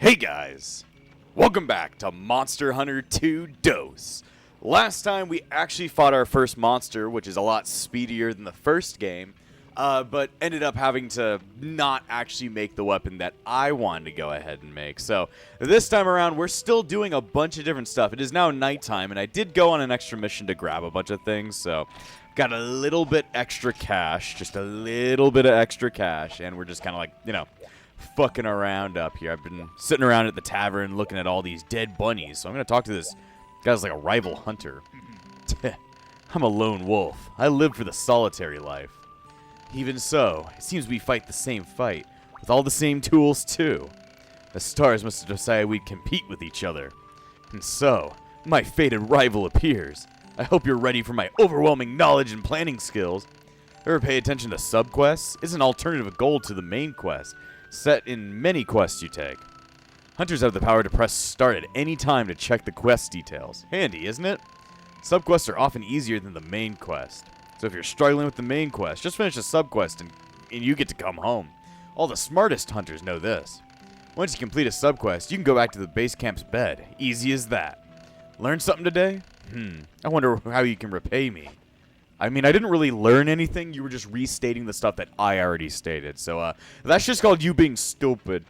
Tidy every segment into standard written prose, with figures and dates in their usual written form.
Hey guys, welcome back to Monster Hunter 2 Dose. Last time we actually fought our first monster, which is a lot speedier than the first game, but ended up having to not actually make the weapon that I wanted to go ahead and make. So this time around, we're still doing a bunch of different stuff. It is now nighttime, and I did go on an extra mission to grab a bunch of things, so got a little bit extra cash, just a little bit of extra cash, and we're just kind of like, you know, fucking around up here. I've been sitting around at the tavern looking at all these dead bunnies, so I'm going to talk to this guy's like a rival hunter. I'm a lone wolf. I live for the solitary life. Even so, it seems we fight the same fight, with all the same tools too. The stars must have decided we'd compete with each other. And so, my fated rival appears. I hope you're ready for my overwhelming knowledge and planning skills. Ever pay attention to subquests? It's an alternative goal to the main quest, set in many quests you take. Hunters have the power to press start at any time to check the quest details. Handy, isn't it? Subquests are often easier than the main quest. So if you're struggling with the main quest, just finish a subquest and you get to come home. All the smartest hunters know this. Once you complete a subquest, you can go back to the base camp's bed. Easy as that. Learn something today? I wonder how you can repay me. I mean, I didn't really learn anything. You were just restating the stuff that I already stated. So, that's just called you being stupid.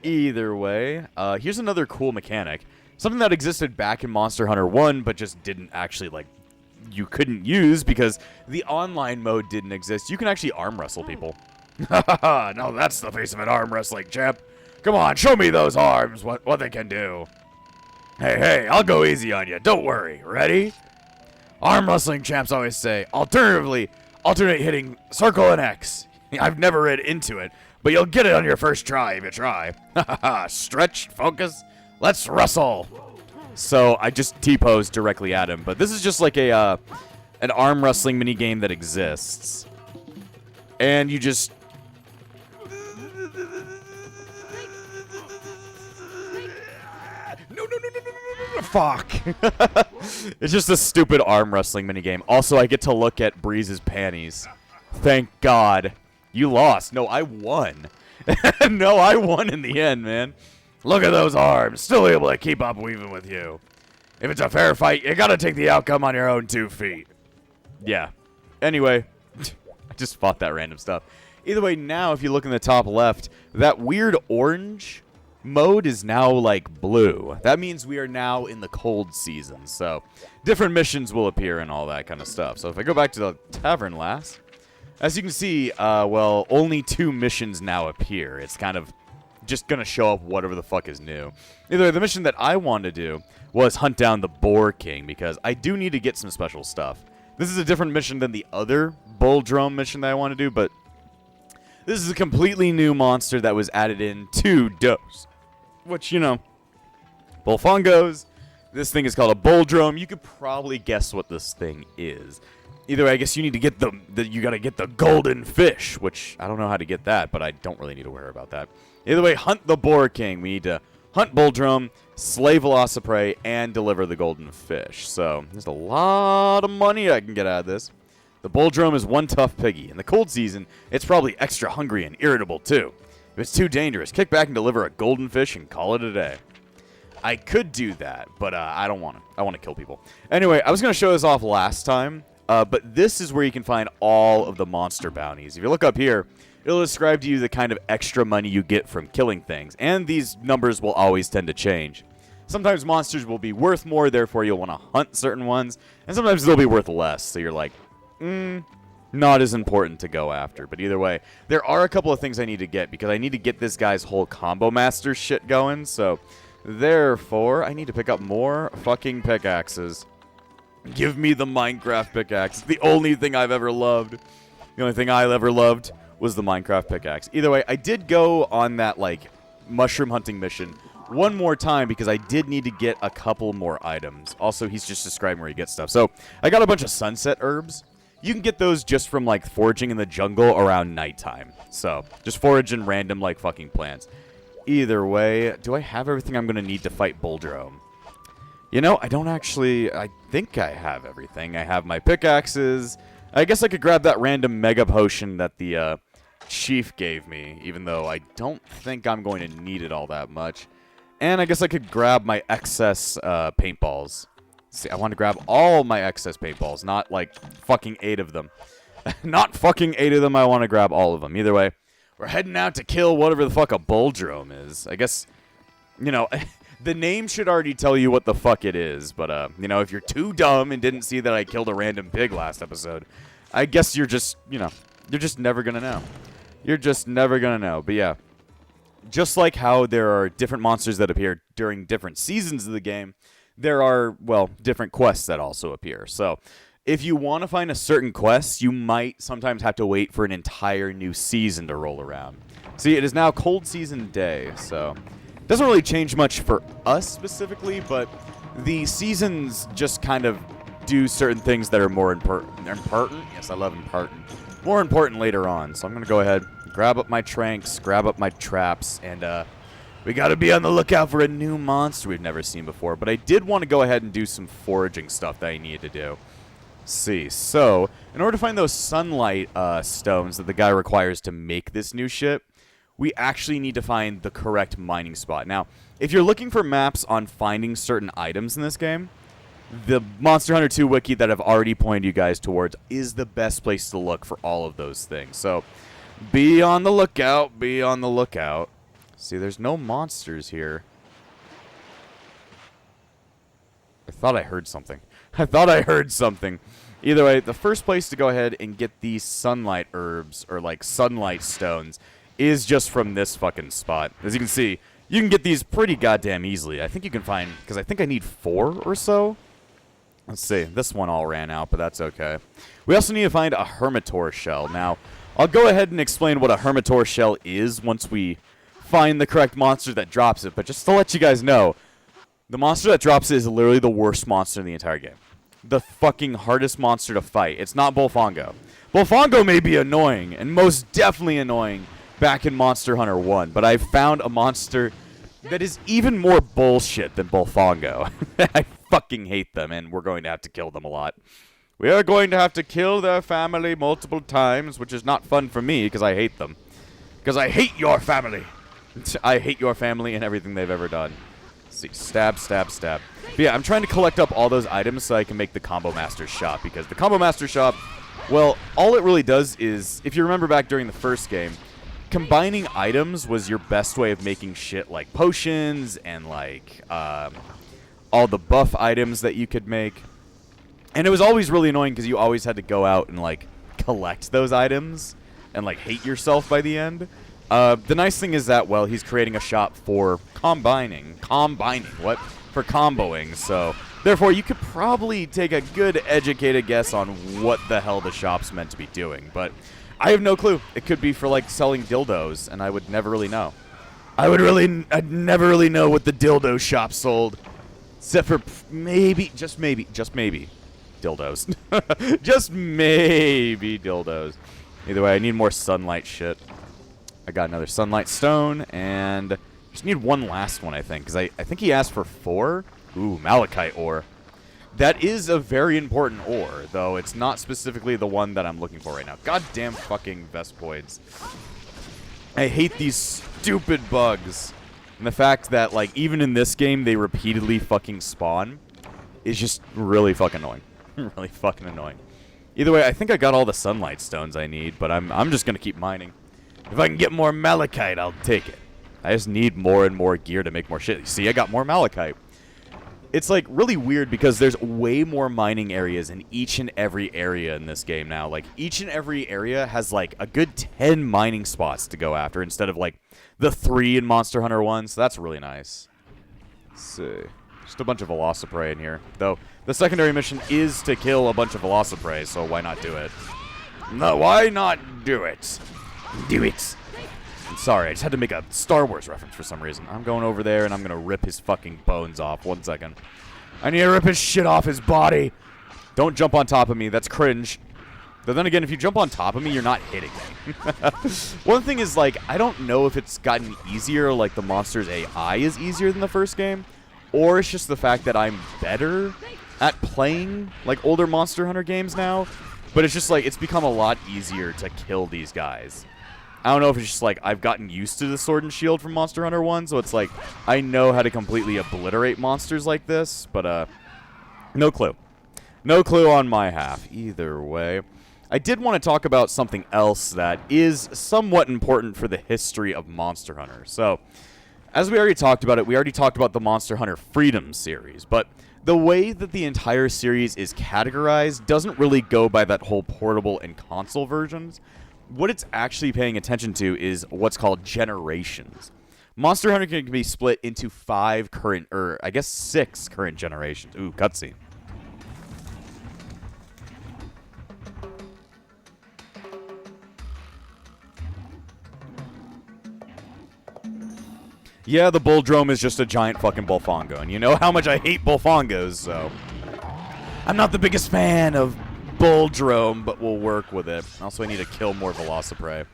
Either way, here's another cool mechanic. Something that existed back in Monster Hunter 1, but just didn't actually, like, you couldn't use because the online mode didn't exist. You can actually arm wrestle people. Haha, no, that's the face of an arm wrestling champ. Come on, show me those arms, what they can do. Hey, I'll go easy on you. Don't worry. Ready? Arm wrestling champs always say, alternate hitting circle and X. I've never read into it, but you'll get it on your first try if you try. Stretch, focus, let's wrestle. So I just T-posed directly at him, but this is just like an arm wrestling mini game that exists. And you just... No, fuck. It's just a stupid arm wrestling minigame. Also, I get to look at Breeze's panties. Thank God. You lost. No, I won. No, I won in the end, man. Look at those arms. Still able to keep up even with you. If it's a fair fight, you gotta take the outcome on your own 2 feet. Yeah. Anyway, I just fought that random stuff. Either way, now if you look in the top left, that weird orange mode is now like blue. That means we are now in the cold season, so different missions will appear and all that kind of stuff. So if I go back to the tavern last, as you can see, well, only 2 missions now appear. It's kind of just gonna show up whatever the fuck is new. Either the mission that I wanted to do was hunt down the Boar King, because I do need to get some special stuff. This is a different mission than the other Bull Drum mission that I want to do, but this is a completely new monster that was added in to Dose. Which, you know, Bullfungos, this thing is called a Bulldrome. You could probably guess what this thing is. Either way, I guess you need to get you gotta get the golden fish, which I don't know how to get that, but I don't really need to worry about that. Either way, hunt the Boar King. We need to hunt Bulldrome, slay Velociprey, and deliver the golden fish. So, there's a lot of money I can get out of this. The Bulldrome is one tough piggy. In the cold season, it's probably extra hungry and irritable too. If it's too dangerous, kick back and deliver a golden fish and call it a day. I could do that, but I don't want to. I want to kill people. Anyway, I was going to show this off last time, but this is where you can find all of the monster bounties. If you look up here, it'll describe to you the kind of extra money you get from killing things, and these numbers will always tend to change. Sometimes monsters will be worth more, therefore you'll want to hunt certain ones, and sometimes they'll be worth less, so you're like, not as important to go after. But either way, there are a couple of things I need to get, because I need to get this guy's whole combo master shit going, so therefore I need to pick up more fucking pickaxes. Give me the Minecraft pickaxe. It's the only thing I've ever loved. The only thing I ever loved was the Minecraft pickaxe. Either way, I did go on that, like, mushroom hunting mission one more time because I did need to get a couple more items. Also, he's just describing where you get stuff. So, I got a bunch of sunset herbs. You can get those just from, like, foraging in the jungle around nighttime. So, just forage in random, like, fucking plants. Either way, do I have everything I'm going to need to fight Bulldrome? You know, I don't actually... I think I have everything. I have my pickaxes. I guess I could grab that random mega potion that the chief gave me, even though I don't think I'm going to need it all that much. And I guess I could grab my excess paintballs. See, I want to grab all my excess paintballs, not like fucking 8 of them. Not fucking 8 of them, I want to grab all of them. Either way, we're heading out to kill whatever the fuck a bulldrome is. I guess, you know, the name should already tell you what the fuck it is. But, you know, if you're too dumb and didn't see that I killed a random pig last episode, I guess you're just, you know, you're just never gonna know. You're just never gonna know. But yeah, just like how there are different monsters that appear during different seasons of the game, there are, well, different quests that also appear. So if you want to find a certain quest, you might sometimes have to wait for an entire new season to roll around. See, it is now cold season day, so it doesn't really change much for us specifically, but the seasons just kind of do certain things that are more important. Yes, I love important. More important later on. So I'm going to go ahead, grab up my tranks, grab up my traps, and we got to be on the lookout for a new monster we've never seen before. But I did want to go ahead and do some foraging stuff that I needed to do. Let's see. So in order to find those sunlight stones that the guy requires to make this new ship, we actually need to find the correct mining spot. Now, if you're looking for maps on finding certain items in this game, the Monster Hunter 2 wiki that I've already pointed you guys towards is the best place to look for all of those things. So be on the lookout, be on the lookout. See, there's no monsters here. I thought I heard something. I thought I heard something. Either way, the first place to go ahead and get these sunlight herbs, or like sunlight stones, is just from this fucking spot. As you can see, you can get these pretty goddamn easily. I think you can find, because I think I need 4 or so. Let's see, this one all ran out, but that's okay. We also need to find a Hermitor shell. Now, I'll go ahead and explain what a Hermitor shell is once we find the correct monster that drops it. But just to let you guys know, the monster that drops it is literally the worst monster in the entire game. The fucking hardest monster to fight. It's not Bullfongo. Bullfongo may be annoying, and most definitely annoying back in Monster Hunter 1, but I found a monster that is even more bullshit than Bullfongo. I fucking hate them, and we're going to have to kill them a lot. We are going to have to kill their family multiple times, which is not fun for me, because I hate them. Because I hate your family. I hate your family and everything they've ever done. Let's see, stab, stab, stab. But yeah, I'm trying to collect up all those items so I can make the Combo Master shop, because the Combo Master shop, well, all it really does is, if you remember back during the first game, combining items was your best way of making shit like potions and like all the buff items that you could make. And it was always really annoying because you always had to go out and like collect those items and like hate yourself by the end. The nice thing is that, well, he's creating a shop for combining, for comboing. So therefore you could probably take a good educated guess on what the hell the shop's meant to be doing. But I have no clue. It could be for like selling dildos, and I would never really know. I'd never really know what the dildo shop sold. Except for maybe, just maybe, dildos. Just maybe dildos. Either way, I need more sunlight shit. I got another sunlight stone, and just need one last one, I think. Because I think he asked for 4. Ooh, malachite ore. That is a very important ore, though it's not specifically the one that I'm looking for right now. Goddamn fucking Vespoids. I hate these stupid bugs. And the fact that, like, even in this game, they repeatedly fucking spawn is just really fucking annoying. Really fucking annoying. Either way, I think I got all the sunlight stones I need, but I'm just going to keep mining. If I can get more malachite, I'll take it. I just need more and more gear to make more shit. See, I got more malachite. It's, like, really weird because there's way more mining areas in each and every area in this game now. Like, each and every area has, like, a good 10 mining spots to go after instead of, like, the 3 in Monster Hunter 1, so that's really nice. Let's see. Just a bunch of Velociprey in here. Though, the secondary mission is to kill a bunch of Velociprey, so why not do it? No, why not do it? Do it! I'm sorry, I just had to make a Star Wars reference for some reason. I'm going over there, and I'm gonna rip his fucking bones off. 1 second. I need to rip his shit off his body! Don't jump on top of me, that's cringe. But then again, if you jump on top of me, you're not hitting me. One thing is, like, I don't know if it's gotten easier, like the monster's AI is easier than the first game, or it's just the fact that I'm better at playing, like, older Monster Hunter games now, but it's just, like, it's become a lot easier to kill these guys. I don't know if it's just like I've gotten used to the Sword and Shield from Monster Hunter 1, so it's like I know how to completely obliterate monsters like this, but no clue. No clue on my half. Either way, I did want to talk about something else that is somewhat important for the history of Monster Hunter. So, as we already talked about it, we already talked about the Monster Hunter Freedom series, but the way that the entire series is categorized doesn't really go by that whole portable and console versions. What it's actually paying attention to is what's called generations. Monster Hunter can be split into 5 current, or I guess 6 current generations. Ooh, cutscene. Yeah, the Bulldrome is just a giant fucking Bullfongo, and you know how much I hate Bullfongos, so I'm not the biggest fan of Bulldrome, but we'll work with it. Also, I need to kill more Velociprey.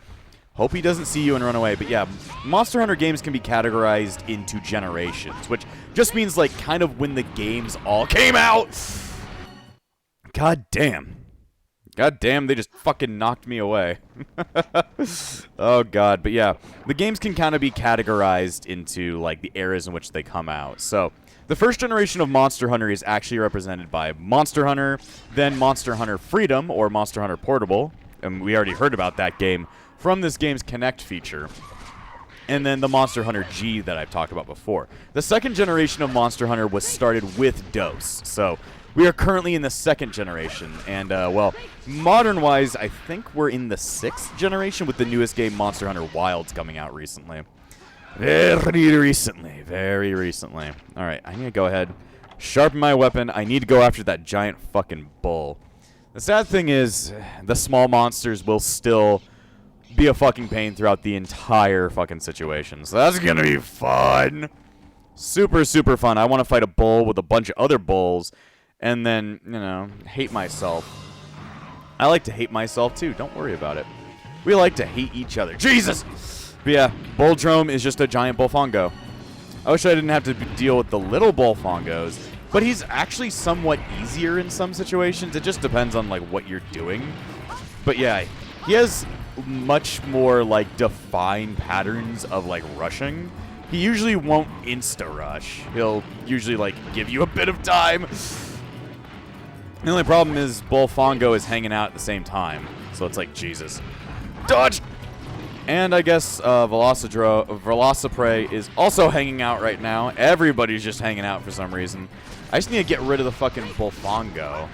Hope he doesn't see you and run away, but yeah, Monster Hunter games can be categorized into generations, which just means, like, kind of when the games all came out. God damn. God damn, they just fucking knocked me away. Oh, God. But yeah, the games can kind of be categorized into, like, the eras in which they come out. So, the first generation of Monster Hunter is actually represented by Monster Hunter, then Monster Hunter Freedom, or Monster Hunter Portable, and we already heard about that game from this game's Connect feature, and then the Monster Hunter G that I've talked about before. The second generation of Monster Hunter was started with DOS, so we are currently in the second generation, and, well, modern-wise, I think we're in the 6th generation with the newest game, Monster Hunter Wilds, coming out recently. Very recently. Alright, I need to go ahead, sharpen my weapon. I need to go after that giant fucking bull. The sad thing is, the small monsters will still be a fucking pain throughout the entire fucking situation. So that's gonna be fun. Super, super fun. I want to fight a bull with a bunch of other bulls, and then, you know, hate myself. I like to hate myself, too. Don't worry about it. We like to hate each other. Jesus! But yeah, Bulldrome is just a giant Bullfongo. I wish I didn't have to deal with the little Bullfongos, but he's actually somewhat easier in some situations. It just depends on, like, what you're doing. But yeah, he has much more, like, defined patterns of, like, rushing. He usually won't insta-rush. He'll usually, like, give you a bit of time. The only problem is Bullfongo is hanging out at the same time. So it's like, Jesus. Dodge! And I guess Velociprey is also hanging out right now. Everybody's just hanging out for some reason. I just need to get rid of the fucking Bullfongo.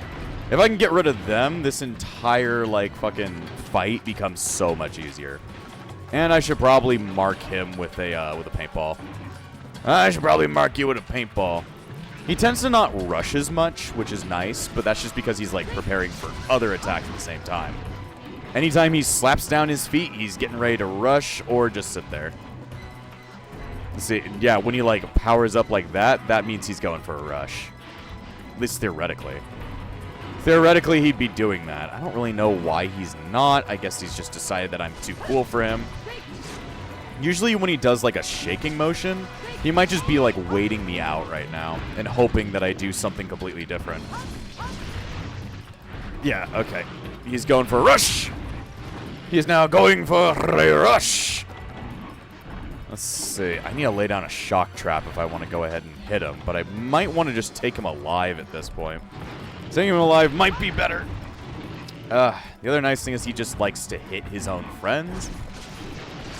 If I can get rid of them, this entire, like, fucking fight becomes so much easier. And I should probably mark him with a paintball. I should probably mark you with a paintball. He tends to not rush as much, which is nice, but that's just because he's, like, preparing for other attacks at the same time. Anytime he slaps down his feet, he's getting ready to rush or just sit there. See, yeah, when he, like, powers up like that, that means he's going for a rush. At least theoretically. Theoretically, he'd be doing that. I don't really know why he's not. I guess he's just decided that I'm too cool for him. Usually when he does, like, a shaking motion, he might just be, like, waiting me out right now and hoping that I do something completely different. Yeah, okay. He's going for a rush! He is now going for a rush! Let's see. I need to lay down a shock trap if I want to go ahead and hit him, but I might want to just take him alive at this point. Taking him alive might be better. The other nice thing is he just likes to hit his own friends.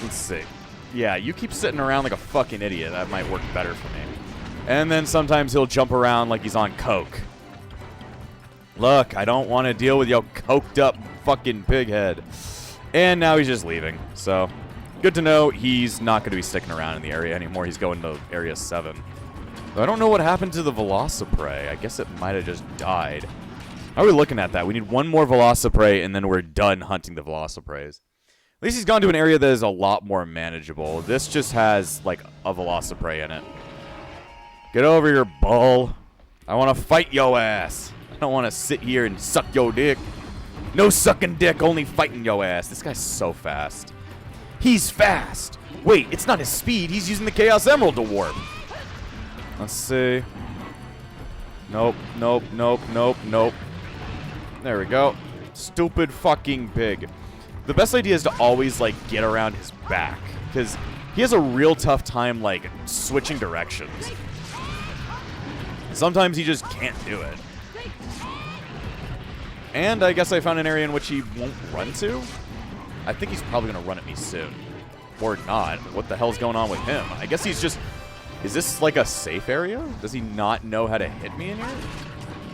Let's see. Yeah, you keep sitting around like a fucking idiot. That might work better for me. And then sometimes he'll jump around like he's on coke. Look, I don't want to deal with your coked up fucking pig head. And now he's just leaving. So, good to know he's not going to be sticking around in the area anymore. He's going to Area 7. I don't know what happened to the Velociprey. I guess it might have just died. How are we looking at that? We need one more Velociprey, and then we're done hunting the Velocipreys. At least he's gone to an area that is a lot more manageable. This just has, like, a Velociprey in it. Get over here, bull. I want to fight yo ass. I don't want to sit here and suck yo dick. No sucking dick, only fighting yo ass. This guy's so fast. He's fast. Wait, it's not his speed. He's using the Chaos Emerald to warp. Let's see. Nope, nope, nope, nope, nope. There we go. Stupid fucking pig. the best idea is to always, like, get around his back. Because he has a real tough time, like, switching directions. Sometimes he just can't do it. And I guess I found an area in which he won't run to. I think he's probably going to run at me soon. Or not. What the hell's going on with him? I guess he's just... Is this like a safe area? Does he not know how to hit me in here?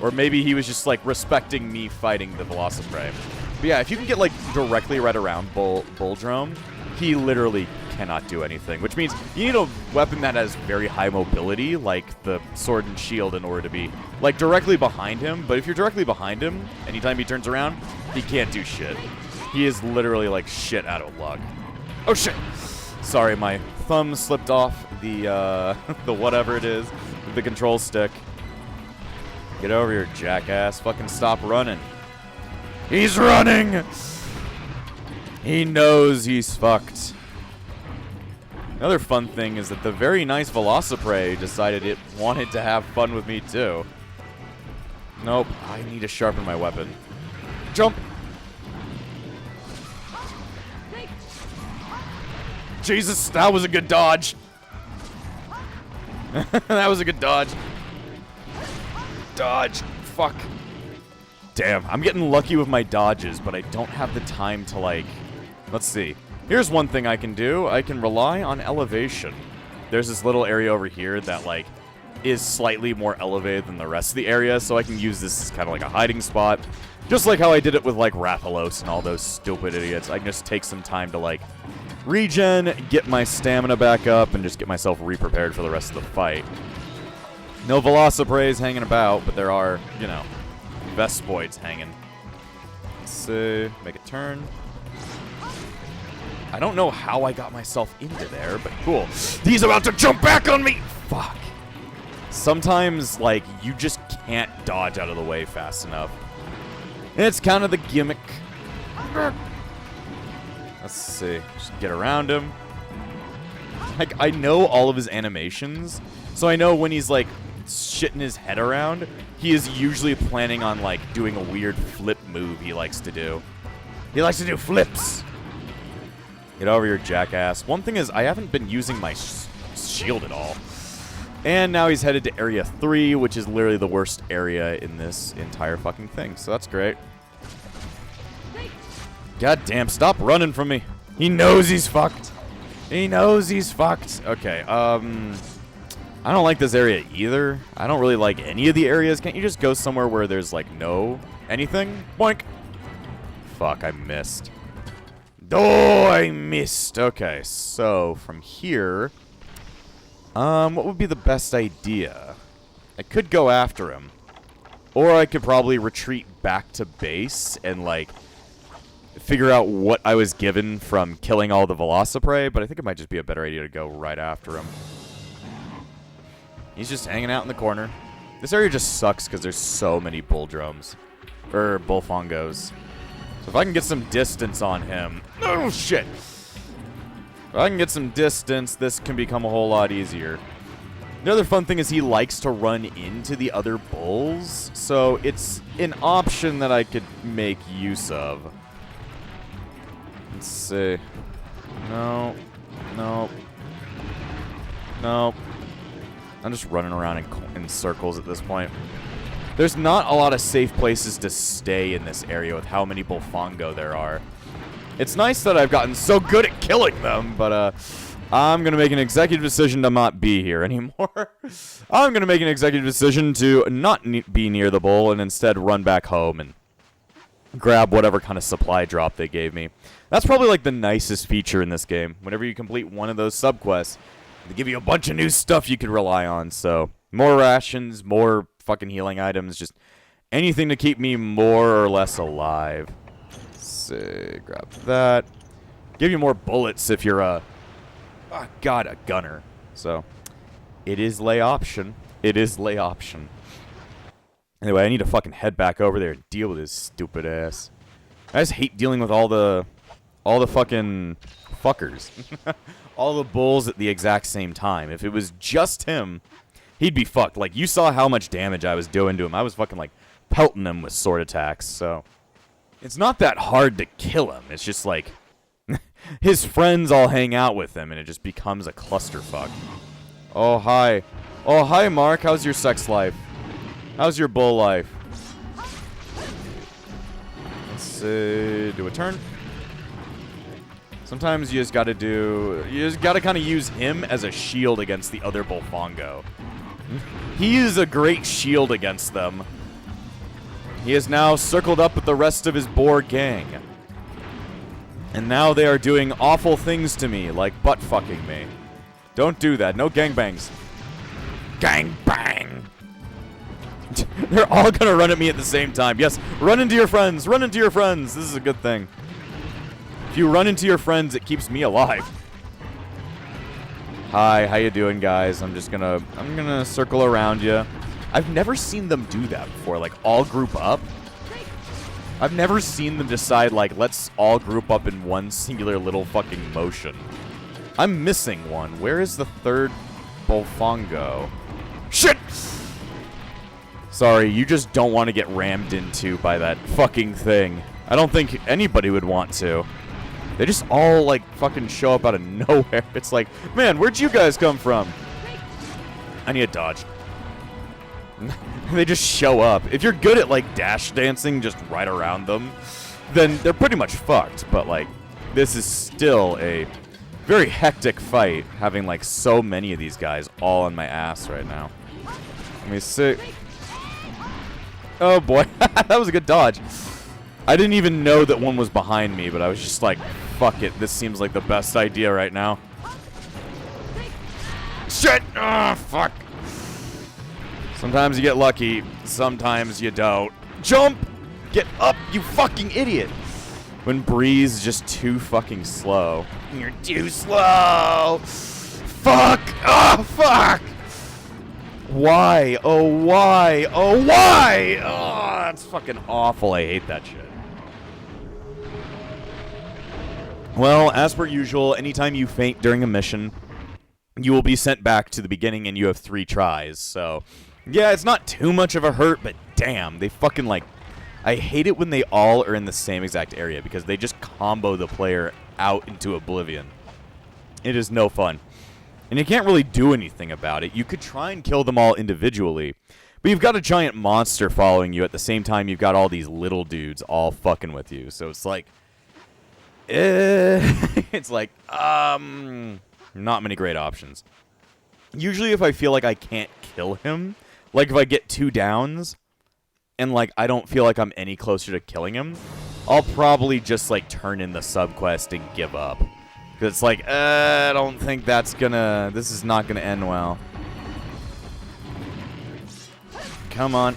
Or maybe he was just like respecting me fighting the Velociprey. But yeah, if you can get like directly right around Bulldrome, he literally cannot do anything. Which means you need a weapon that has very high mobility, like the Sword and Shield, in order to be like directly behind him. But if you're directly behind him, anytime he turns around, he can't do shit. He is literally like shit out of luck. Oh shit! Sorry, my thumb slipped off the the whatever it is, the control stick. Get over here, jackass. Fucking stop running. He's running! He knows he's fucked. Another fun thing is that the very nice Velociprey decided it wanted to have fun with me too. Nope, I need to sharpen my weapon. Jump! Jesus, that was a good dodge. That was a good dodge. Dodge. Fuck. Damn, I'm getting lucky with my dodges, but I don't have the time to, like... Let's see. Here's one thing I can do. I can rely on elevation. There's this little area over here that, like, is slightly more elevated than the rest of the area, so I can use this as kind of like a hiding spot. Just like how I did it with, like, Rathalos and all those stupid idiots. I can just take some time to, like, regen, get my stamina back up, and just get myself re-prepared for the rest of the fight. No Velocipreys hanging about, but there are, you know, Vespoids hanging. Let's see. Make a turn. I don't know how I got myself into there, but cool. He's about to jump back on me! Fuck. Sometimes, like, you just can't dodge out of the way fast enough. It's kind of the gimmick. Let's see. Just get around him. Like, I know all of his animations, so I know when he's, like, shitting his head around, he is usually planning on, like, doing a weird flip move he likes to do. He likes to do flips. Get over here, jackass. One thing is, I haven't been using my shield at all. And now he's headed to Area 3, which is literally the worst area in this entire fucking thing. So that's great. God damn, stop running from me. He knows he's fucked. He knows he's fucked. Okay, I don't like this area either. I don't really like any of the areas. Can't you just go somewhere where there's, like, no anything? Boink. Fuck, I missed. Oh, I missed. Okay, so from here, what would be the best idea? I could go after him, or I could probably retreat back to base and, like, figure out what I was given from killing all the Velociprey, but I think it might just be a better idea to go right after him. He's just hanging out in the corner. This area just sucks because there's so many Bulldromes, or Bullfongos. So if I can get some distance on him... Oh, shit! If I can get some distance, this can become a whole lot easier. The other fun thing is he likes to run into the other bulls, so it's an option that I could make use of. Let's see. No. No. No. I'm just running around in circles at this point. There's not a lot of safe places to stay in this area with how many Bullfongo there are. It's nice that I've gotten so good at killing them, but I'm going to make an executive decision to not be here anymore. I'm going to make an executive decision to not be near the bull and instead run back home and grab whatever kind of supply drop they gave me. That's probably like the nicest feature in this game. Whenever you complete one of those subquests, they give you a bunch of new stuff you could rely on. So more rations, more fucking healing items, just anything to keep me more or less alive. Let's see, grab that. Give you more bullets if you're a gunner. So it is lay option. It is lay option. Anyway, I need to fucking head back over there and deal with his stupid ass. I just hate dealing with all the fucking fuckers. All the bulls at the exact same time. If it was just him, he'd be fucked. Like, you saw how much damage I was doing to him. I was fucking, like, pelting him with sword attacks, so. It's not that hard to kill him. It's just like his friends all hang out with him, and it just becomes a clusterfuck. Oh, hi. Oh, hi, Mark. How's your sex life? How's your bull life? Let's do a turn. Sometimes you just gotta kind of use him as a shield against the other Bullfongo. He is a great shield against them. He is now circled up with the rest of his boar gang. And now they are doing awful things to me, like butt-fucking me. Don't do that. No gangbangs. Gangbang! They're all gonna run at me at the same time. Yes, run into your friends. Run into your friends. This is a good thing. If you run into your friends, it keeps me alive. Hi, how you doing, guys? I'm gonna circle around you. I've never seen them do that before, like, all group up. I've never seen them decide, like, let's all group up in one singular little fucking motion. I'm missing one. Where is the third Bullfongo? Shit! Sorry, you just don't want to get rammed into by that fucking thing. I don't think anybody would want to. They just all, like, fucking show up out of nowhere. It's like, man, where'd you guys come from? I need a dodge. They just show up. If you're good at, like, dash dancing just right around them, then they're pretty much fucked. But, like, this is still a very hectic fight, having, like, so many of these guys all on my ass right now. Let me see. Oh, boy. That was a good dodge. I didn't even know that one was behind me, but I was just like, fuck it. This seems like the best idea right now. Shit! Oh, fuck. Sometimes you get lucky. Sometimes you don't. Jump! Get up, you fucking idiot! When Breeze is just too fucking slow. You're too slow! Fuck! Oh, fuck! Why? Oh, why? Oh, why? Oh, that's fucking awful. I hate that shit. Well, as per usual, anytime you faint during a mission, you will be sent back to the beginning and you have 3 tries. So, yeah, it's not too much of a hurt, but damn, they fucking, like, I hate it when they all are in the same exact area because they just combo the player out into oblivion. It is no fun. And you can't really do anything about it. You could try and kill them all individually, but you've got a giant monster following you at the same time you've got all these little dudes all fucking with you. So it's like, it's like, not many great options. Usually if I feel like I can't kill him, like if I get 2 downs, and like I don't feel like I'm any closer to killing him, I'll probably just like turn in the subquest and give up. Because it's like, I don't think this is not gonna end well. Come on.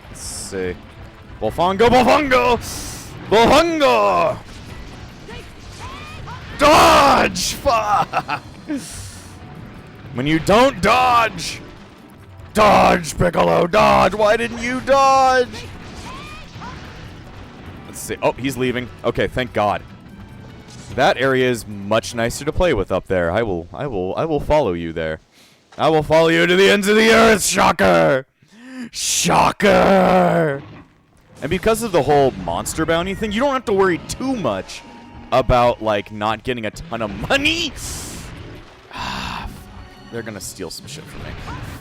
Let's see. Bullfongo, Bullfongo! Bullfongo! Dodge! Fuck! When you don't dodge! Dodge, Piccolo, dodge! Why didn't you dodge? Let's see. Oh, he's leaving. Okay, thank God. That area is much nicer to play with up there. I will follow you there. I will follow you to the ends of the earth, shocker! Shocker! And because of the whole monster bounty thing, you don't have to worry too much about, like, not getting a ton of money. Ah, fuck. They're gonna steal some shit from me.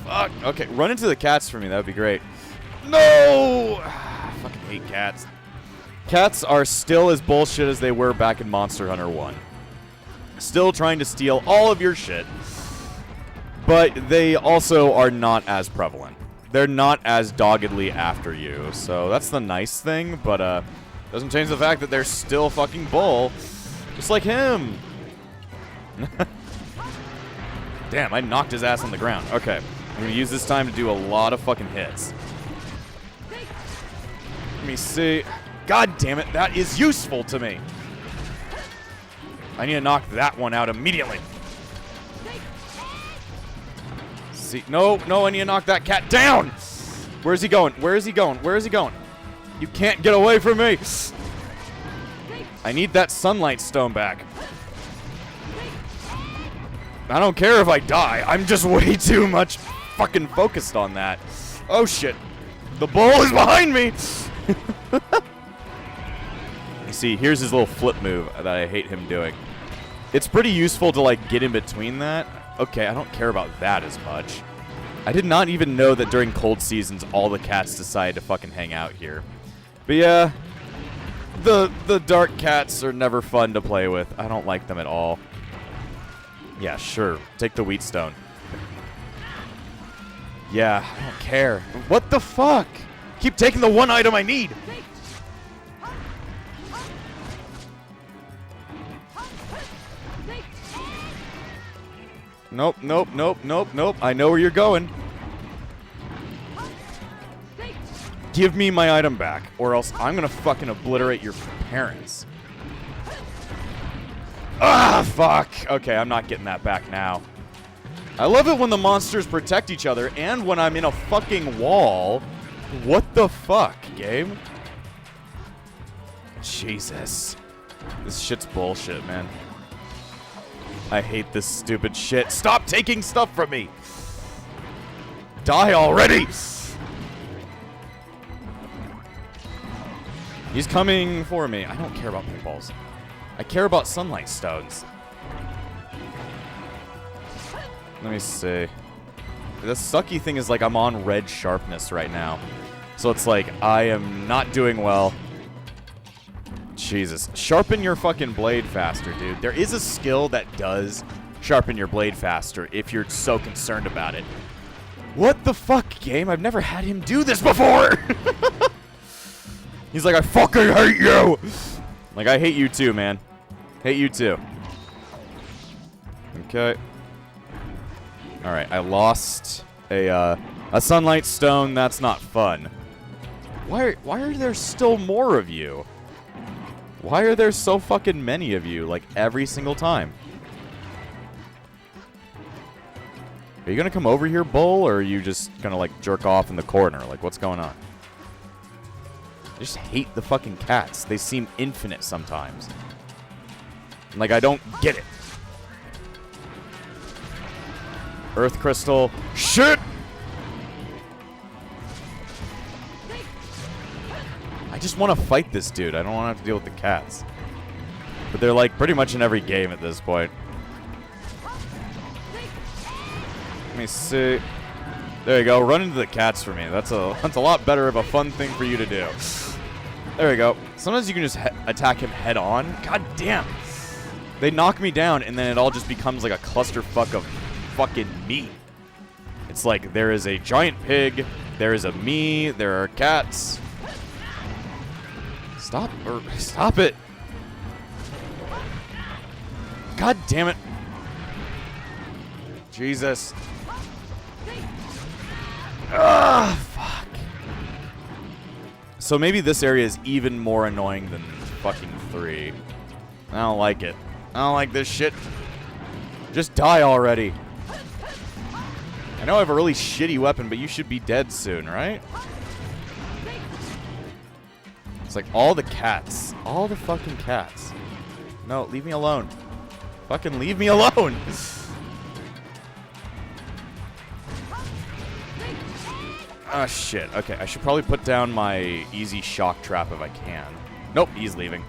Fuck. Okay, run into the cats for me. That would be great. No! Ah, I fucking hate cats. Cats are still as bullshit as they were back in Monster Hunter 1. Still trying to steal all of your shit. But they also are not as prevalent. They're not as doggedly after you. So that's the nice thing, but doesn't change the fact that they're still fucking bull. Just like him. Damn, I knocked his ass on the ground. Okay, I'm gonna use this time to do a lot of fucking hits. Let me see. God damn it, that is useful to me. I need to knock that one out immediately. See, no, I need to knock that cat down. Where's he going? Where is he going? Where is he going? You can't get away from me. I need that sunlight stone back. I don't care if I die. I'm just way too much fucking focused on that. Oh shit. The bull is behind me. You see, here's his little flip move that I hate him doing. It's pretty useful to, like, get in between that. Okay, I don't care about that as much. I did not even know that during cold seasons, all the cats decide to fucking hang out here. But yeah, the dark cats are never fun to play with. I don't like them at all. Yeah, sure. Take the wheatstone. Yeah, I don't care. What the fuck? Keep taking the one item I need. Nope, nope, nope, nope, nope. I know where you're going. Give me my item back, or else I'm gonna fucking obliterate your parents. Ah, fuck. Okay, I'm not getting that back now. I love it when the monsters protect each other, and when I'm in a fucking wall. What the fuck, game? Jesus. This shit's bullshit, man. I hate this stupid shit. Stop taking stuff from me! Die already! He's coming for me. I don't care about pinballs. I care about sunlight stones. Let me see. The sucky thing is, like, I'm on red sharpness right now. So it's like, I am not doing well. Jesus. Sharpen your fucking blade faster, dude. There is a skill that does sharpen your blade faster if you're so concerned about it. What the fuck, game? I've never had him do this before! He's like, I fucking hate you! Like, I hate you too, man. Hate you too. Okay. Alright, I lost a sunlight stone. That's not fun. Why are there still more of you? Why are there so fucking many of you, like, every single time? Are you gonna come over here, Bull, or are you just gonna, like, jerk off in the corner? Like, what's going on? I just hate the fucking cats. They seem infinite sometimes. Like, I don't get it. Earth crystal. Shit! I just want to fight this dude. I don't want to have to deal with the cats. But they're, like, pretty much in every game at this point. Let me see. There you go. Run into the cats for me. That's a lot better of a fun thing for you to do. There we go. Sometimes you can just attack him head on. God damn. They knock me down, and then it all just becomes like a clusterfuck of fucking meat. It's like there is a giant pig, there is a me, there are cats. Stop it. God damn it. Jesus. Ah, fuck. So maybe this area is even more annoying than fucking 3. I don't like it. I don't like this shit. Just die already. I know I have a really shitty weapon, but you should be dead soon, right? It's like all the cats. All the fucking cats. No, leave me alone. Fucking leave me alone. Ah, shit. Okay, I should probably put down my easy shock trap if I can. Nope, he's leaving.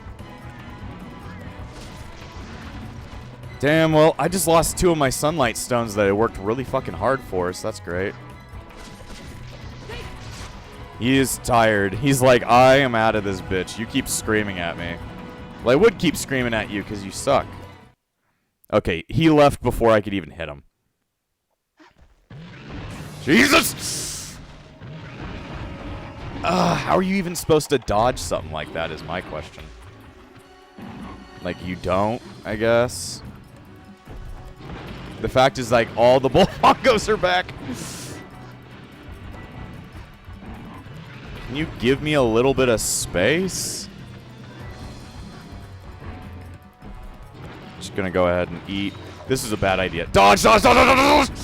Damn, well, I just lost 2 of my sunlight stones that I worked really fucking hard for, so that's great. He is tired. He's like, I am out of this bitch. You keep screaming at me. Well, I would keep screaming at you because you suck. Okay, he left before I could even hit him. Jesus! How are you even supposed to dodge something like that is my question. Like, you don't, I guess. The fact is, like, all the bullfongos are back. Can you give me a little bit of space? Just gonna go ahead and eat. This is a bad idea. Dodge, dodge, dodge, dodge, dodge!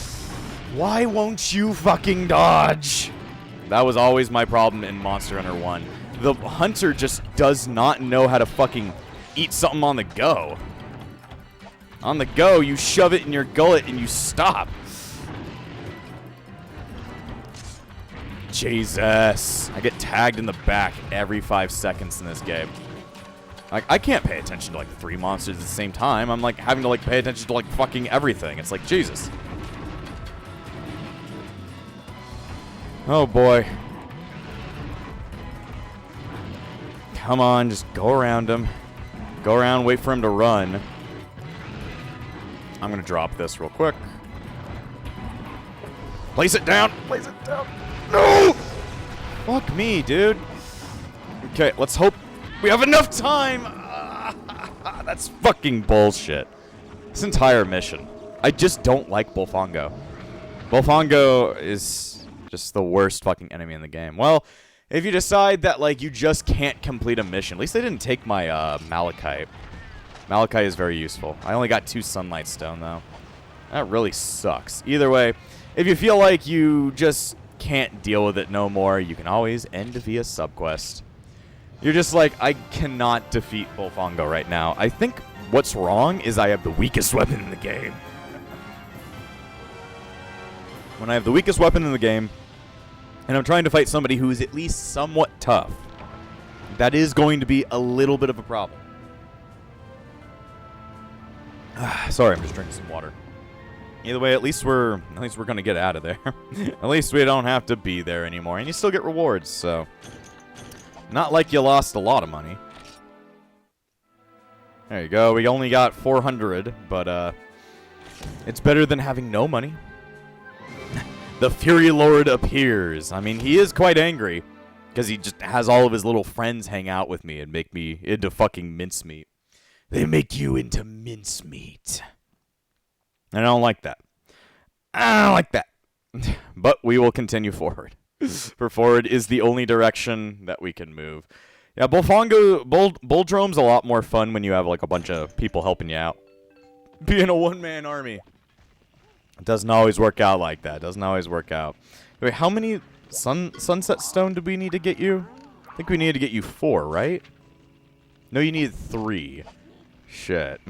Why won't you fucking dodge? That was always my problem in Monster Hunter 1. The hunter just does not know how to fucking eat something on the go. On the go, you shove it in your gullet and you stop. Jesus. I get tagged in the back every 5 seconds in this game. Like, I can't pay attention to, like, 3 monsters at the same time. I'm, like, having to, like, pay attention to, like, fucking everything. It's like, Jesus. Oh, boy. Come on, just go around him. Go around, wait for him to run. I'm gonna drop this real quick. Place it down! Place it down! No! Fuck me, dude. Okay, let's hope we have enough time! That's fucking bullshit. This entire mission. I just don't like Bullfongo. Bullfongo is just the worst fucking enemy in the game. Well, if you decide that, like, you just can't complete a mission. At least they didn't take my, Malachite. Malachite is very useful. I only got 2 Sunlight Stone, though. That really sucks. Either way, if you feel like you just can't deal with it no more, you can always end via subquest. You're just like, I cannot defeat Bullfongo right now. I think what's wrong is I have the weakest weapon in the game. When I have the weakest weapon in the game, and I'm trying to fight somebody who is at least somewhat tough, that is going to be a little bit of a problem. Sorry, I'm just drinking some water. Either way, at least we're gonna get out of there. At least we don't have to be there anymore, and you still get rewards. So, not like you lost a lot of money. There you go. We only got 400, but it's better than having no money. The Fury Lord appears. I mean, he is quite angry because he just has all of his little friends hang out with me and make me into fucking mincemeat. They make you into mincemeat. And I don't like that. I don't like that. But we will continue forward. For forward is the only direction that we can move. Yeah, Bulldrome's a lot more fun when you have like a bunch of people helping you out. Being a one-man army. It doesn't always work out like that. Doesn't always work out. Wait, how many Sunset Stone did we need to get you? I think we needed to get you 4, right? No, you needed 3. Shit.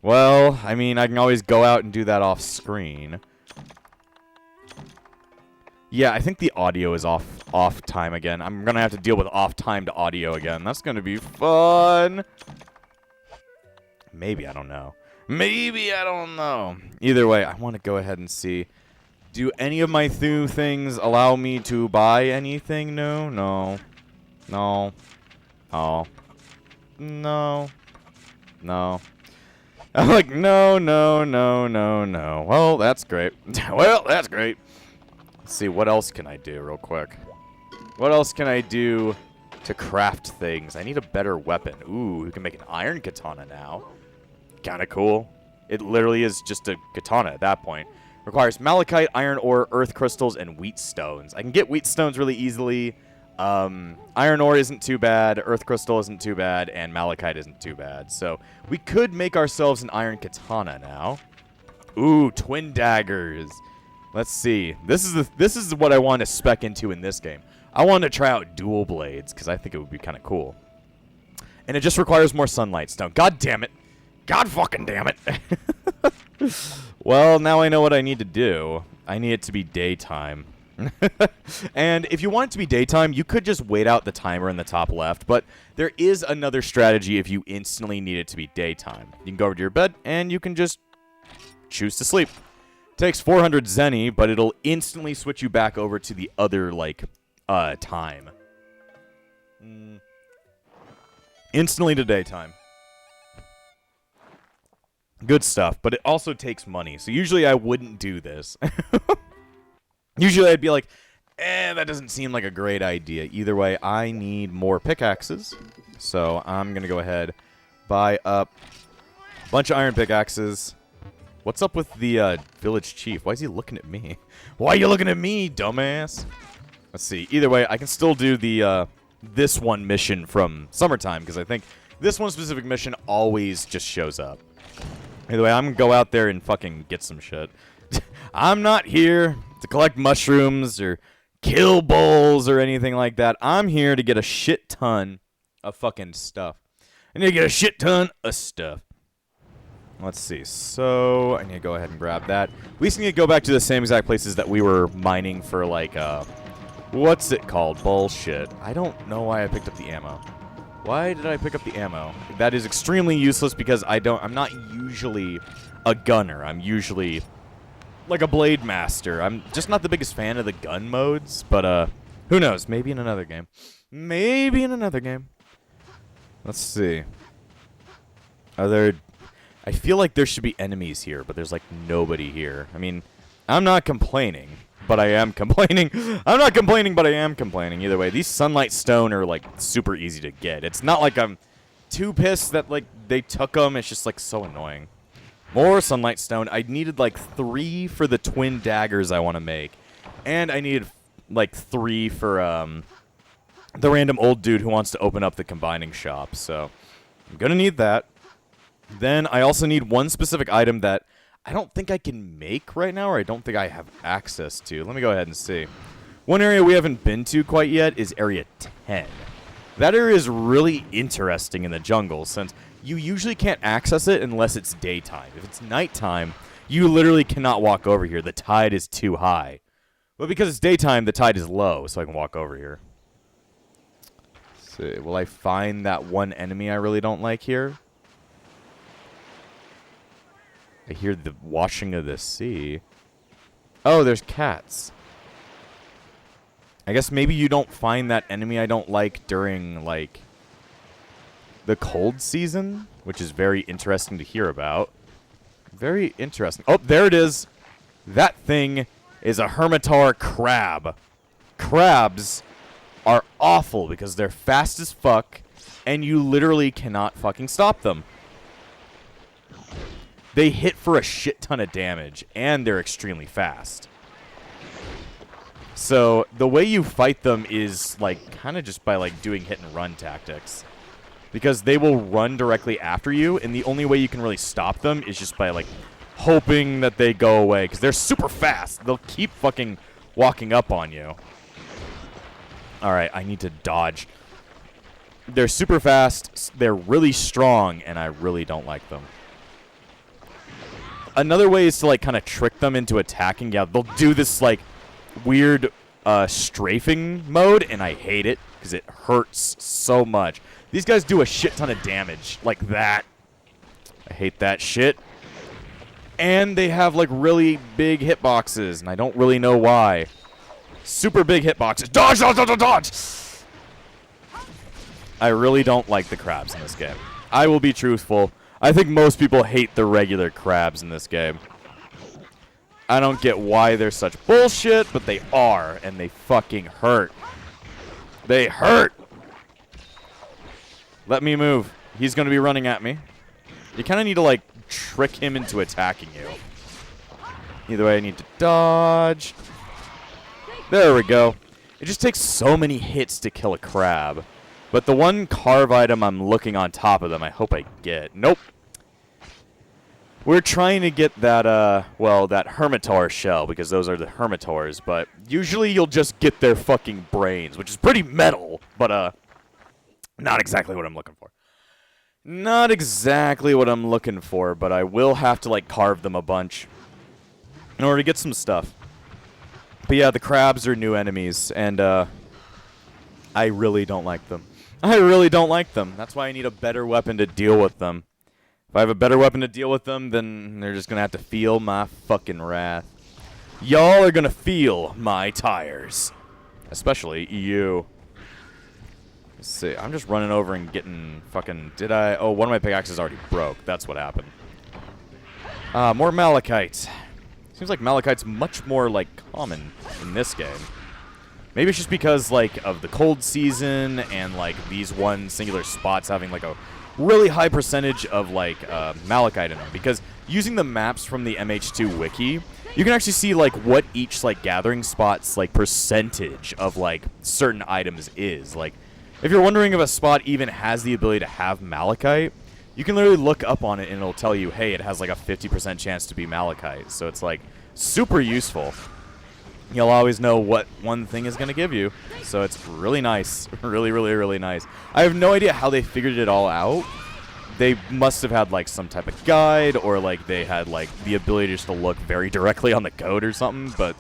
Well, I mean, I can always go out and do that off screen. Yeah, I think the audio is off time again. I'm gonna have to deal with off-timed audio again. That's gonna be fun. Maybe, I don't know. Maybe, I don't know. Either way, I want to go ahead and see. Do any of my things allow me to buy anything new? No. No. Oh. No. No. I'm like, no, no, no, no, no. Well, that's great. Well, that's great. Let's see, what else can I do real quick? What else can I do to craft things? I need a better weapon. Ooh, we can make an iron katana now. Kind of cool. It literally is just a katana at that point. Requires malachite, iron ore, earth crystals, and wheat stones. I can get wheat stones really easily. Iron ore isn't too bad, earth crystal isn't too bad, and malachite isn't too bad. So we could make ourselves an iron katana now. Ooh, twin daggers. Let's see. This is what I want to spec into in this game. I want to try out dual blades because I think it would be kind of cool. And it just requires more sunlight stone. God damn it. God fucking damn it. Well, now I know what I need to do. I need it to be daytime. And if you want it to be daytime, you could just wait out the timer in the top left, but there is another strategy if you instantly need it to be daytime. You can go over to your bed, and you can just choose to sleep. Takes 400 zenny, but it'll instantly switch you back over to the other, like, time. Instantly to daytime. Good stuff, but it also takes money, so usually I wouldn't do this. Usually I'd be like, that doesn't seem like a great idea. Either way, I need more pickaxes. So I'm going to go ahead, buy up a bunch of iron pickaxes. What's up with the village chief? Why is he looking at me? Why are you looking at me, dumbass? Let's see. Either way, I can still do the this one mission from summertime, because I think this one specific mission always just shows up. Either way, I'm going to go out there and fucking get some shit. I'm not here to collect mushrooms or kill bulls or anything like that. I'm here to get a shit ton of fucking stuff. I need to get a shit ton of stuff. Let's see. So I need to go ahead and grab that. We just need to go back to the same exact places that we were mining for, like, what's it called? Bullshit. I don't know why I picked up the ammo. Why did I pick up the ammo? That is extremely useless because I'm not usually a gunner. I'm usually like a blade master. I'm just not the biggest fan of the gun modes, but who knows? Maybe in another game. Maybe in another game. Let's see. I feel like there should be enemies here, but there's like nobody here. I mean, I'm not complaining, but I am complaining. I'm not complaining, but I am complaining. Either way, these sunlight stone are like super easy to get. It's not like I'm too pissed that like they took them. It's just like so annoying. More sunlight stone. I needed like 3 for the twin daggers I want to make, and I needed like 3 for the random old dude who wants to open up the combining shop. So I'm gonna need that. Then I also need one specific item that I don't think I can make right now, or I don't think I have access to. Let me go ahead and see. One area we haven't been to quite yet is Area 10. That area is really interesting in the jungle, since you usually can't access it unless it's daytime. If it's nighttime, you literally cannot walk over here. The tide is too high. But because it's daytime, the tide is low, so I can walk over here. Let's see. Will I find that one enemy I really don't like here? I hear the washing of the sea. Oh, there's cats. I guess maybe you don't find that enemy I don't like during, like, the cold season, which is very interesting to hear about. Very interesting. Oh, there it is. That thing is a Hermitar crab. Crabs are awful because they're fast as fuck, and you literally cannot fucking stop them. They hit for a shit ton of damage, and they're extremely fast. So the way you fight them is like kind of just by like doing hit and run tactics, because they will run directly after you, and the only way you can really stop them is just by like hoping that they go away, because they're super fast. They'll keep fucking walking up on you. All right, I need to dodge. They're super fast. They're really strong, and I really don't like them. Another way is to like kind of trick them into attacking. Yeah, they'll do this like weird strafing mode, and I hate it because it hurts so much. These guys do a shit ton of damage like that. I hate that shit. And they have like really big hitboxes, and I don't really know why. Super big hitboxes. Dodge, dodge, dodge, dodge! I really don't like the crabs in this game. I will be truthful. I think most people hate the regular crabs in this game. I don't get why they're such bullshit, but they are, and they fucking hurt. They hurt! Let me move. He's going to be running at me. You kind of need to, like, trick him into attacking you. Either way, I need to dodge. There we go. It just takes so many hits to kill a crab. But the one carve item I'm looking on top of them, I hope I get. Nope. We're trying to get that, well, that Hermitar shell, because those are the Hermitars, but usually you'll just get their fucking brains, which is pretty metal, but, not exactly what I'm looking for. Not exactly what I'm looking for, but I will have to, like, carve them a bunch in order to get some stuff. But yeah, the crabs are new enemies, and, I really don't like them. I really don't like them. That's why I need a better weapon to deal with them. If I have a better weapon to deal with them, then they're just going to have to feel my fucking wrath. Y'all are going to feel my tires. Especially you. Let's see. I'm just running over and getting fucking... Oh, one of my pickaxes already broke. That's what happened. More malachite. Seems like malachite's much more, like, common in this game. Maybe it's just because, like, of the cold season and, like, these one singular spots having, like, a really high percentage of, like, malachite in them. Because using the maps from the MH2 wiki, you can actually see, like, what each, like, gathering spot's, like, percentage of, like, certain items is. Like, if you're wondering if a spot even has the ability to have malachite, you can literally look up on it and it'll tell you, hey, it has, like, a 50% chance to be malachite. So it's, like, super useful. You'll always know what one thing is going to give you. So it's really nice. Really, really, really nice. I have no idea how they figured it all out. they must have had, like, some type of guide, or, like, they had, like, the ability just to look very directly on the code or something, but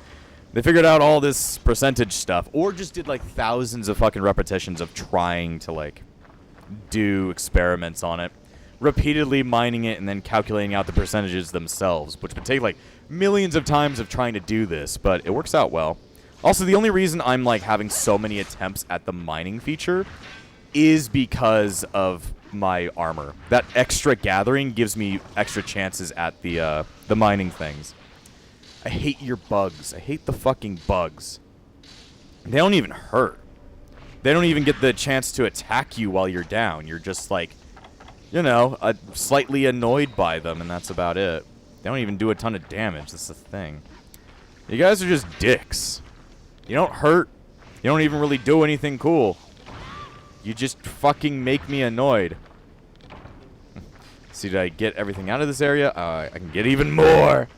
they figured out all this percentage stuff, or just did, like, thousands of fucking repetitions of trying to, like, do experiments on it, repeatedly mining it and then calculating out the percentages themselves, which would take, like, millions of times of trying to do this, but it works out well. Also, the only reason I'm, like, having so many attempts at the mining feature is because of my armor. That extra gathering gives me extra chances at the mining things. I hate your bugs. I hate the fucking bugs. They don't even hurt. They don't even get the chance to attack you while you're down. You're just, like, you know, slightly annoyed by them, and that's about it. They don't even do a ton of damage. That's the thing. You guys are just dicks. You don't hurt. You don't even really do anything cool. You just fucking make me annoyed. See, did I get everything out of this area? I can get even more.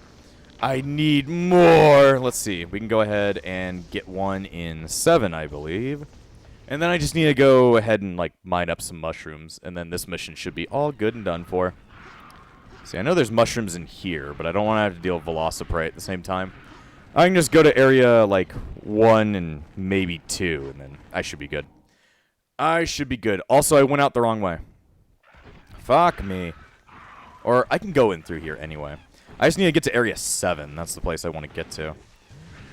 I need more. Let's see. We can go ahead and get one in 7, I believe. And then I just need to go ahead and, like, mine up some mushrooms. And then this mission should be all good and done for. See, I know there's mushrooms in here, but I don't want to have to deal with Velociprey at the same time. I can just go to area, like, 1 and maybe 2, and then I should be good. I should be good. Also, I went out the wrong way. Fuck me. Or I can go in through here anyway. I just need to get to area 7. That's the place I want to get to.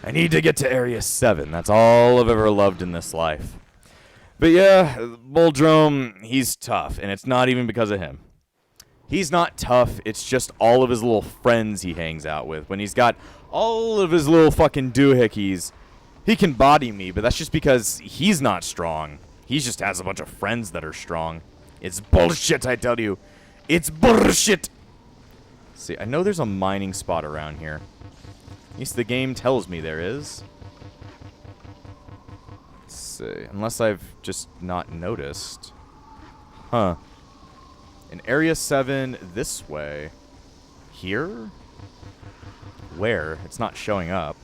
I need to get to area 7. That's all I've ever loved in this life. But yeah, Bulldrome, he's tough, and it's not even because of him. He's not tough, it's just all of his little friends he hangs out with. When he's got all of his little fucking doohickeys, he can body me, but that's just because he's not strong. He just has a bunch of friends that are strong. It's bullshit, I tell you. It's bullshit. See, I know there's a mining spot around here. At least the game tells me there is. Let's see. Unless I've just not noticed. Huh. In area 7, this way. Here? Where? It's not showing up.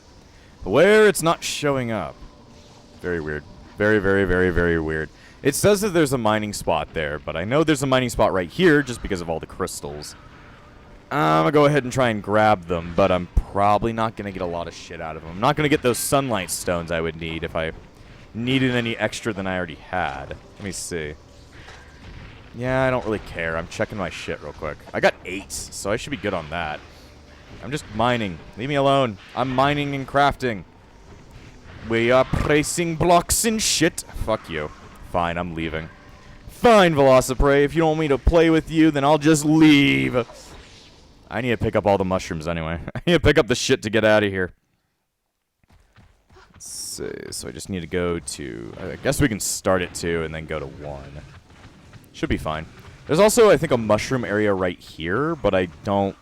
Where? It's not showing up. Very weird. Very, very, very, very weird. It says that there's a mining spot there, but I know there's a mining spot right here just because of all the crystals. I'm going to go ahead and try and grab them, but I'm probably not going to get a lot of shit out of them. I'm not going to get those sunlight stones I would need if I needed any extra than I already had. Let me see. Yeah, I don't really care. I'm checking my shit real quick. I got 8, so I should be good on that. I'm just mining. Leave me alone. I'm mining and crafting. We are placing blocks and shit. Fuck you. Fine, I'm leaving. Fine, Velociprey. If you don't want me to play with you, then I'll just leave. I need to pick up all the mushrooms anyway. I need to pick up the shit to get out of here. Let's see. So I just need to go to... I guess we can start at 2 and then go to 1. Should be fine. There's also, I think, a mushroom area right here, but I don't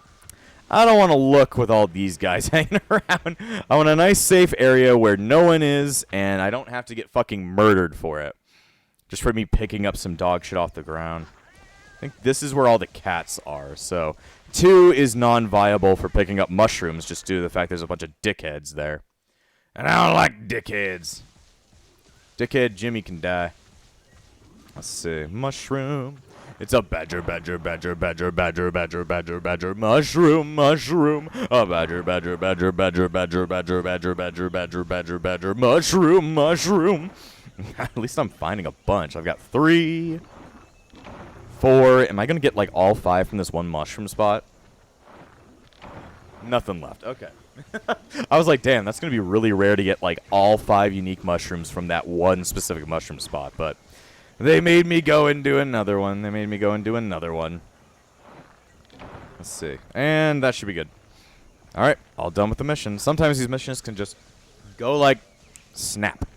want to look with all these guys hanging around. I want a nice, safe area where no one is, and I don't have to get fucking murdered for it. Just for me picking up some dog shit off the ground. I think this is where all the cats are, so 2 is non-viable for picking up mushrooms just due to the fact there's a bunch of dickheads there. And I don't like dickheads. Dickhead Jimmy can die. Let's see. Mushroom. It's a badger, badger, badger, badger, badger, badger, badger, badger, mushroom, mushroom. A badger, badger, badger, badger, badger, badger, badger, badger, badger, badger, badger, mushroom, mushroom. At least I'm finding a bunch. I've got 3, 4. Am I going to get, like, all 5 from this one mushroom spot? Nothing left. Okay. I was like, damn, that's going to be really rare to get, like, all 5 unique mushrooms from that one specific mushroom spot, but they made me go and do another one. They made me go and do another one. Let's see. And that should be good. Alright, all done with the mission. Sometimes these missions can just go like snap.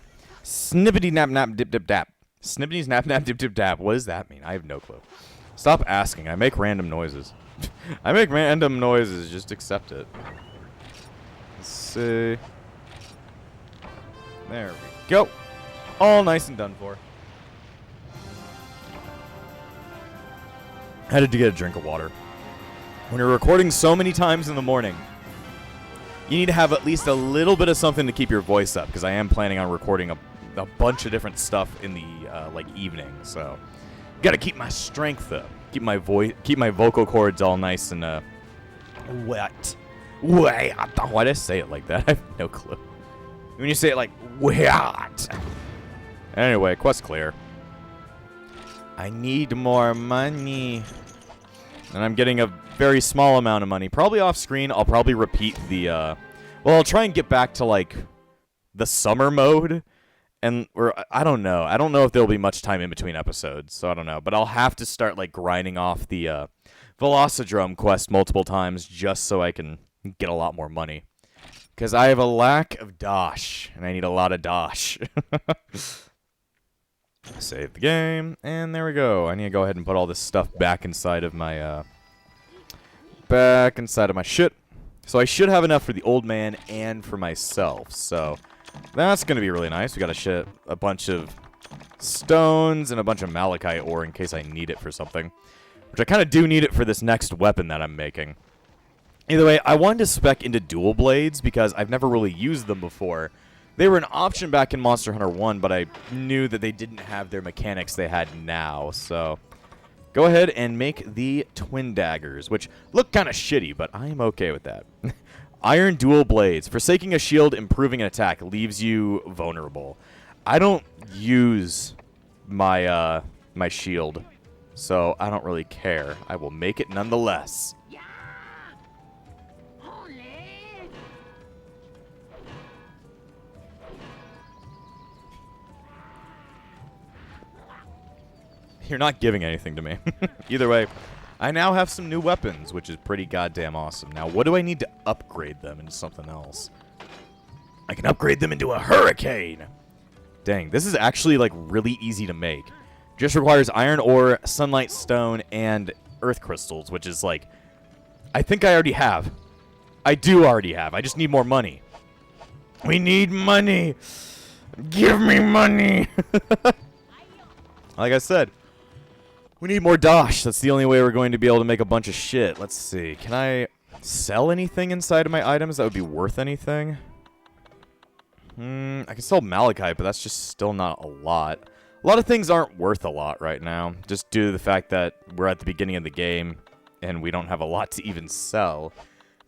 Snippity nap nap dip dip dap. Snippity snap nap dip dip dap. What does that mean? I have no clue. Stop asking. I make random noises. I make random noises. Just accept it. Let's see. There we go. All nice and done for. I had to get a drink of water. When you're recording so many times in the morning, you need to have at least a little bit of something to keep your voice up, because I am planning on recording a bunch of different stuff in the like evening, so got to keep my strength up. keep my vocal cords all nice and wet. Wait, why did I say it like that? I have no clue. When you say it like what? Anyway, quest clear. I need more money. And I'm getting a very small amount of money. Probably off screen. I'll probably repeat the, well, I'll try and get back to, like, the summer mode. And, or, I don't know. I don't know if there'll be much time in between episodes. So I don't know. But I'll have to start, like, grinding off the, Velocidrome quest multiple times just so I can get a lot more money. Because I have a lack of dosh. And I need a lot of dosh. Save the game, and there we go. I need to go ahead and put all this stuff back inside of my, shit. So I should have enough for the old man and for myself. So that's going to be really nice. We got a bunch of stones and a bunch of malachite ore in case I need it for something. Which I kind of do need it for this next weapon that I'm making. Either way, I wanted to spec into dual blades because I've never really used them before. They were an option back in Monster Hunter 1, but I knew that they didn't have their mechanics they had now, so go ahead and make the twin daggers, which look kind of shitty, but I am okay with that. Iron dual blades. Forsaking a shield, improving an attack, leaves you vulnerable. I don't use my my shield, so I don't really care. I will make it nonetheless. You're not giving anything to me. Either way, I now have some new weapons, which is pretty goddamn awesome. Now, what do I need to upgrade them into something else? I can upgrade them into a hurricane! Dang, this is actually, like, really easy to make. Just requires iron ore, sunlight stone, and earth crystals, which is, like, I think I already have. I do already have. I just need more money. We need money! Give me money! Like I said, we need more dosh. That's the only way we're going to be able to make a bunch of shit. Let's see. Can I sell anything inside of my items that would be worth anything? I can sell malachite, but that's just still not a lot. A lot of things aren't worth a lot right now, just due to the fact that we're at the beginning of the game, and we don't have a lot to even sell.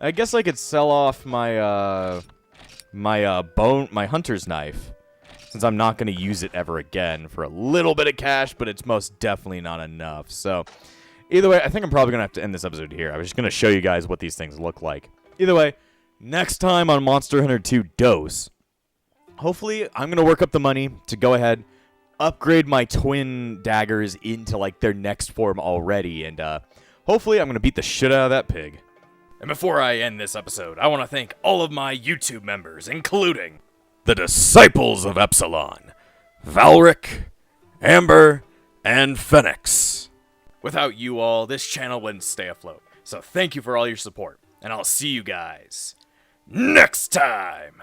I guess I could sell off my, my hunter's knife, since I'm not going to use it ever again for a little bit of cash, but it's most definitely not enough. So, either way, I think I'm probably going to have to end this episode here. I was just going to show you guys what these things look like. Either way, next time on Monster Hunter 2 Dose, hopefully I'm going to work up the money to go ahead, upgrade my twin daggers into, like, their next form already, and hopefully I'm going to beat the shit out of that pig. And before I end this episode, I want to thank all of my YouTube members, including the Disciples of Epsilon, Valric, Amber, and Phoenix. Without you all, this channel wouldn't stay afloat. So thank you for all your support, and I'll see you guys next time!